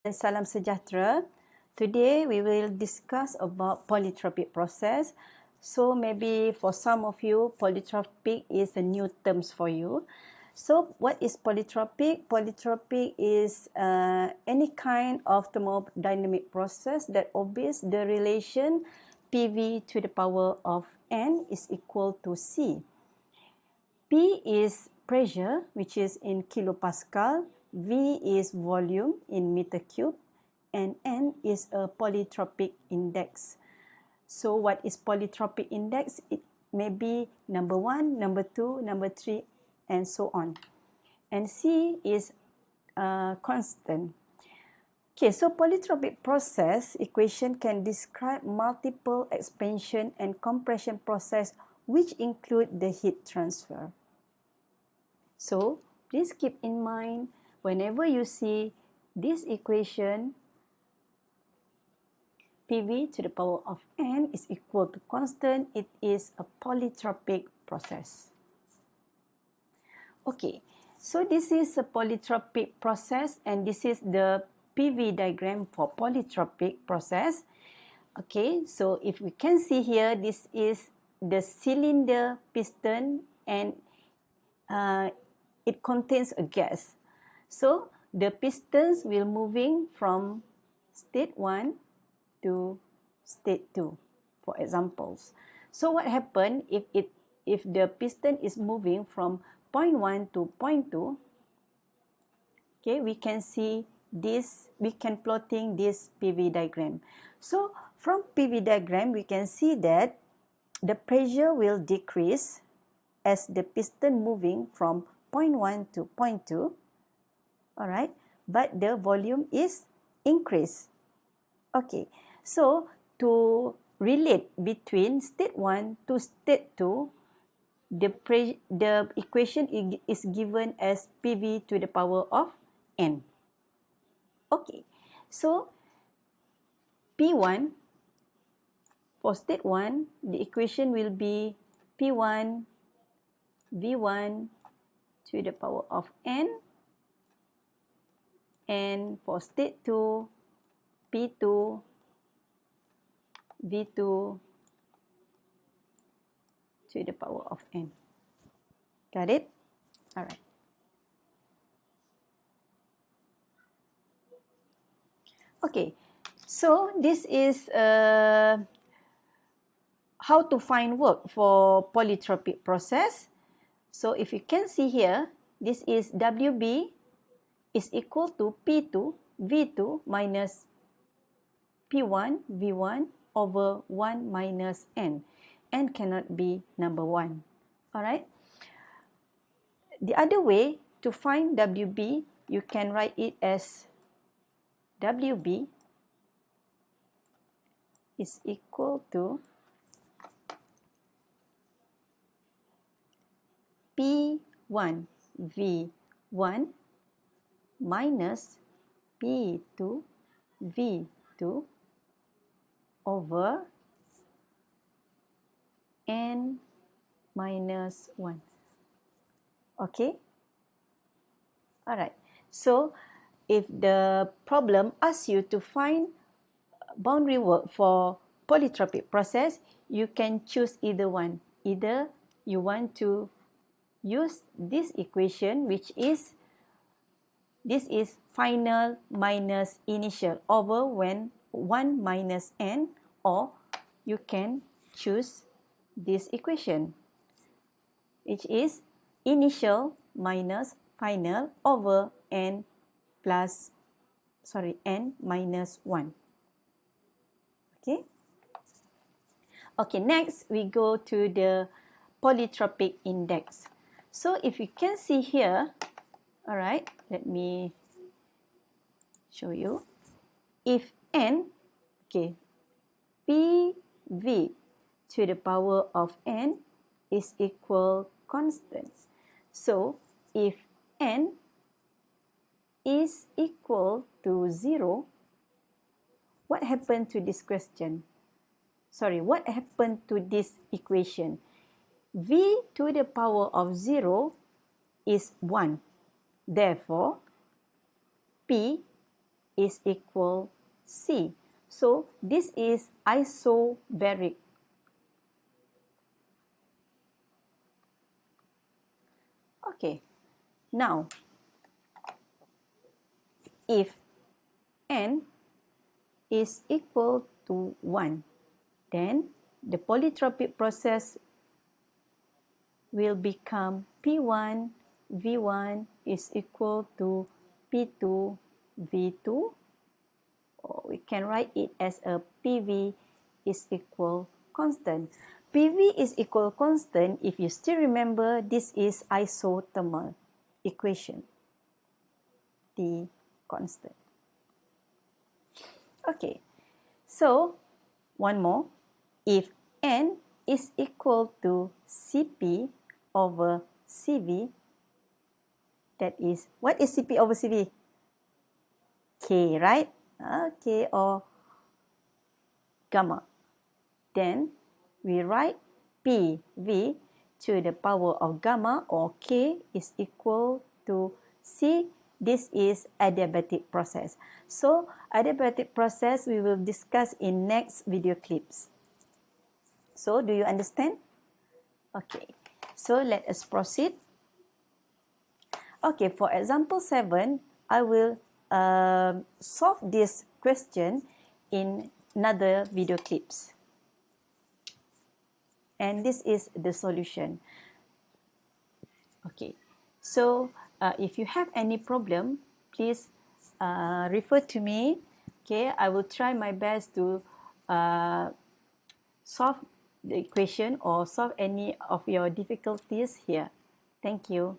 And salam sejahtera. Today we will discuss about polytropic process. So maybe for some of you, polytropic is a new terms for you. So what is polytropic? Polytropic is any kind of thermodynamic process that obeys the relation PV to the power of N is equal to C. P is pressure, which is in kilopascal. V is volume in meter cube. And N is a polytropic index. So what is polytropic index? It may be number 1, number 2, number 3, and so on. And C is constant. Okay, so polytropic process equation can describe multiple expansion and compression process which include the heat transfer. So please keep in mind whenever you see this equation, PV to the power of N is equal to constant, it is a polytropic process. Okay, so this is a polytropic process and this is the PV diagram for polytropic process. Okay, so if we can see here, this is the cylinder piston and it contains a gas. So the pistons will moving from state 1 to state 2, for examples. So what happens if the piston is moving from point 1 to point 2, okay, we can see this, we can plotting this PV diagram. So from PV diagram, we can see that the pressure will decrease as the piston moving from point 1 to point 2, all right, but the volume is increased. Okay, so to relate between state 1 to state 2, the equation is given as PV to the power of N. Okay, so P1 for state 1, the equation will be P1 V1 to the power of N, and for state 2, P2 V2 to the power of N. Got it? All right. Okay, so this is how to find work for polytropic process. So if you can see here, this is WB is equal to P2 V2 minus P1 V1 over 1 minus N. N cannot be number 1. All right. The other way to find WB, you can write it as WB is equal to P1 V1 minus P2 V2 over N minus 1. Okay? Alright. So, if the problem asks you to find boundary work for polytropic process, you can choose either one. Either you want to use this equation, which is this is final minus initial over when 1 minus N, or you can choose this equation, which is initial minus final over N minus 1. Okay. Okay, next we go to the polytropic index. So if you can see here, all right, let me show you. If N, okay, PV to the power of N is equal constant. So if N is equal to 0, what happened to this question? Sorry, what happened to this equation? V to the power of 0 is 1. Therefore, P is equal C. So this is isobaric. Okay, now if N is equal to 1, then the polytropic process will become P1 V1 is equal to P2 V2, or we can write it as a PV is equal constant. PV is equal constant. If you still remember, this is isothermal equation, T constant. Okay, so one more. If N is equal to Cp over Cv, that is, what is Cp over Cv? K, right? Okay, or gamma. Then we write PV to the power of gamma, or K, is equal to C. This is adiabatic process. So adiabatic process we will discuss in next video clips. So do you understand? Okay, so let us proceed. Okay, for example 7, I will solve this question in another video clips. And this is the solution. Okay, so if you have any problem, please refer to me. Okay, I will try my best to solve the equation or solve any of your difficulties here. Thank you.